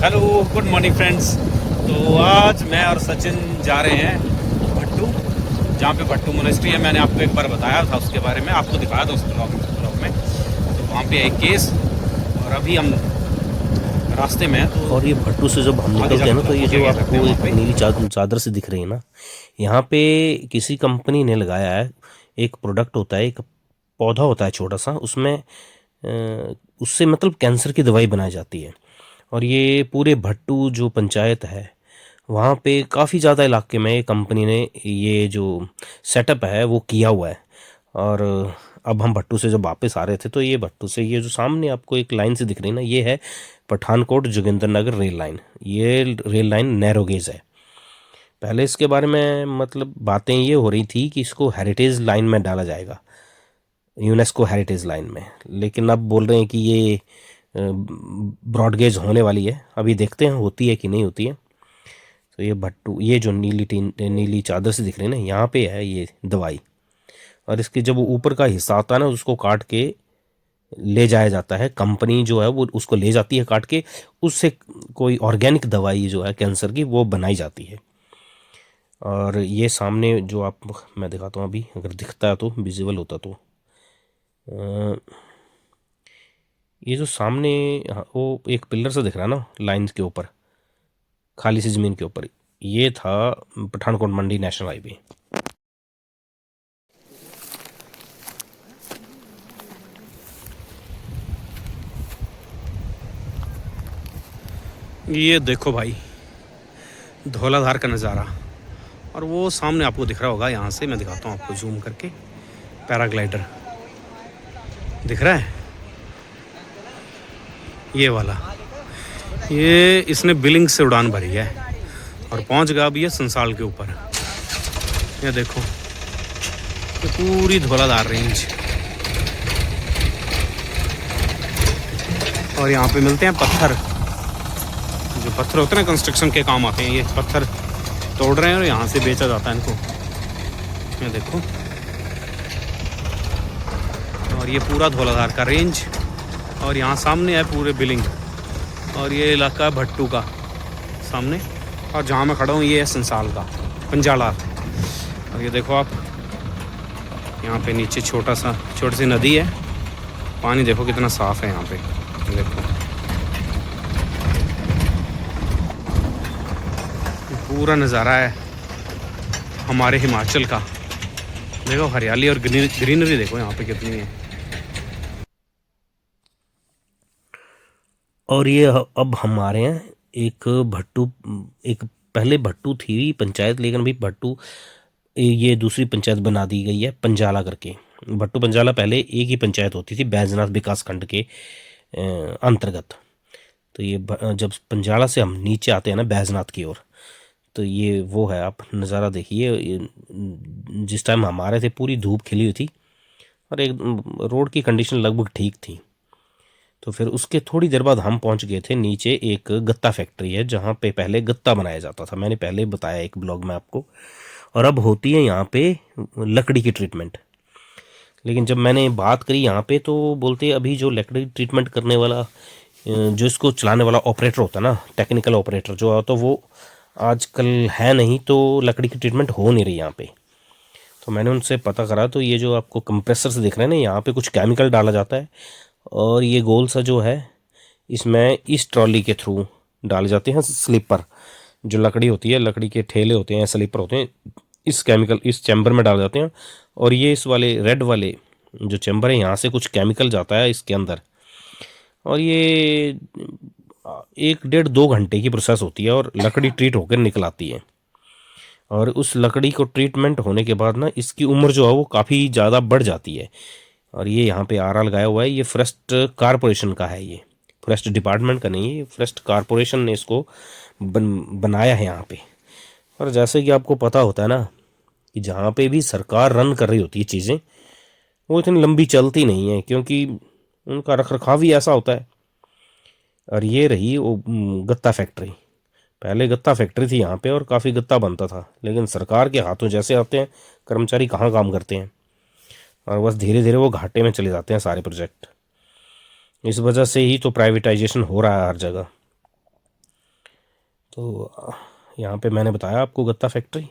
Hello, good morning friends. तो आज मैं और सचिन जा रहे हैं भट्टू, जहाँ पे भट्टू मोनेस्ट्री है। मैंने आपको एक बार बताया था उसके बारे में, आपको दिखाया था उस ब्लॉग में। तो वहाँ पे एक केस, और अभी हम रास्ते में हैं। तो और ये भट्टू से जब हम आगे निकलते हैं जाके ना, तो ये बताऊँगा क्या जो क्या करते हैं आपको वहाँ एक पे। नीली चादर से दिख रही है ना, यहाँ पे किसी कंपनी ने लगाया है। एक प्रोडक्ट होता है, एक पौधा होता है छोटा सा, उसमें उससे मतलब कैंसर की दवाई बनाई जाती है। और ये पूरे भट्टू जो पंचायत है, वहाँ पे काफ़ी ज़्यादा इलाके में कंपनी ने ये जो सेटअप है वो किया हुआ है। और अब हम भट्टू से जब वापस आ रहे थे, तो ये भट्टू से ये जो सामने आपको एक लाइन से दिख रही है ना, ये है पठानकोट जोगिंदरनगर रेल लाइन। ये रेल लाइन नैरो गेज है। पहले इसके बारे में मतलब बातें ये हो रही थी कि इसको हेरिटेज लाइन में डाला जाएगा, यूनेस्को हेरिटेज लाइन में। लेकिन अब बोल रहे हैं कि ये ब्रॉड गेज होने वाली है। अभी देखते हैं होती है कि नहीं होती है। तो ये भट्टू, ये जो नीली चादर से दिख रही है ना, यहाँ पे है ये दवाई। और इसके जब ऊपर का हिस्सा आता है ना, उसको काट के ले जाया जाता है। कंपनी जो है वो उसको ले जाती है काट के, उससे कोई ऑर्गेनिक दवाई जो है कैंसर की वो बनाई जाती है। और ये सामने जो आप, मैं दिखाता हूँ अभी, अगर दिखता है तो विजिबल होता तो ये जो सामने, हाँ, वो एक पिलर से दिख रहा है ना लाइन के ऊपर, खाली सी ज़मीन के ऊपर, ये था पठानकोट मंडी नेशनल हाईवे। ये देखो भाई, धौलाधार का नज़ारा। और वो सामने आपको दिख रहा होगा, यहाँ से मैं दिखाता हूँ आपको जूम करके, पैराग्लाइडर दिख रहा है ये वाला। ये इसने बिलिंग से उड़ान भरी है और पहुंच गया अब ये संसाल के ऊपर। ये देखो, ये पूरी धौलाधार रेंज। और यहाँ पे मिलते हैं पत्थर, जो पत्थर होते हैं ना कंस्ट्रक्शन के काम आते हैं। ये पत्थर तोड़ रहे हैं और यहाँ से बेचा जाता है इनको। ये देखो, और ये पूरा धौलाधार का रेंज। और यहाँ सामने है पूरे बिलिंग। और ये इलाका है भट्टू का सामने। और जहाँ मैं खड़ा हूँ ये है संसाल का पंजाला। और ये देखो आप, यहाँ पे नीचे छोटी सी नदी है। पानी देखो कितना साफ़ है यहाँ पे। देखो पूरा नज़ारा है हमारे हिमाचल का। देखो हरियाली और ग्रीनरी देखो यहाँ पे कितनी है। और ये अब हम आ रहे हैं एक भट्टू, एक पहले भट्टू थी पंचायत, लेकिन अभी भट्टू ये दूसरी पंचायत बना दी गई है पंजाला करके। भट्टू पंजाला पहले एक ही पंचायत होती थी बैजनाथ विकास खंड के अंतर्गत। तो ये जब पंजाला से हम नीचे आते हैं ना बैजनाथ की ओर, तो ये वो है, आप नज़ारा देखिए। जिस टाइम हम आ रहे थे पूरी धूप खिली हुई थी और एक रोड की कंडीशन लगभग ठीक थी। तो फिर उसके थोड़ी देर बाद हम पहुंच गए थे नीचे, एक गत्ता फैक्ट्री है जहाँ पे पहले गत्ता बनाया जाता था, मैंने पहले बताया एक ब्लॉग में आपको। और अब होती है यहाँ पे लकड़ी की ट्रीटमेंट। लेकिन जब मैंने बात करी यहाँ पे, तो बोलते हैं अभी जो लकड़ी ट्रीटमेंट करने वाला, जो इसको चलाने वाला ऑपरेटर होता है ना, टेक्निकल ऑपरेटर जो होता है, वो आजकल है नहीं, तो लकड़ी की ट्रीटमेंट हो नहीं रही यहाँ पे। तो मैंने उनसे पता करा, तो ये जो आपको कंप्रेसर से दिख रहे हैं ना, यहाँ पे कुछ केमिकल डाला जाता है। और ये गोल सा जो है, इसमें इस ट्रॉली के थ्रू डाले जाते हैं स्लीपर। जो लकड़ी होती है, लकड़ी के ठेले होते हैं, स्लीपर होते हैं, इस केमिकल इस चैम्बर में डाल जाते हैं। और ये इस वाले रेड वाले जो चैम्बर है, यहाँ से कुछ केमिकल जाता है इसके अंदर। और ये 1 डेढ़ 2 घंटे की प्रोसेस होती है और लकड़ी ट्रीट होकर निकल आती है। और उस लकड़ी को ट्रीटमेंट होने के बाद ना, इसकी उम्र जो है वो काफ़ी ज़्यादा बढ़ जाती है। और ये यहाँ पे आरा लगाया हुआ है, ये फॉरेस्ट कारपोरेशन का है, ये फॉरेस्ट डिपार्टमेंट का नहीं है, ये फॉरेस्ट कारपोरेशन ने इसको बनाया है यहाँ पे। और जैसे कि आपको पता होता है ना, कि जहाँ पे भी सरकार रन कर रही होती है चीज़ें, वो इतनी लंबी चलती नहीं है, क्योंकि उनका रख रखाव ही ऐसा होता है। और ये रही वो गत्ता फैक्ट्री। पहले गत्ता फैक्ट्री थी यहाँ पे और काफ़ी गत्ता बनता था, लेकिन सरकार के हाथों जैसे आते हैं, कर्मचारी कहाँ काम करते हैं, और बस धीरे धीरे वो घाटे में चले जाते हैं सारे प्रोजेक्ट। इस वजह से ही तो प्राइवेटाइजेशन हो रहा है हर जगह। तो यहाँ पे मैंने बताया आपको गत्ता फैक्ट्री।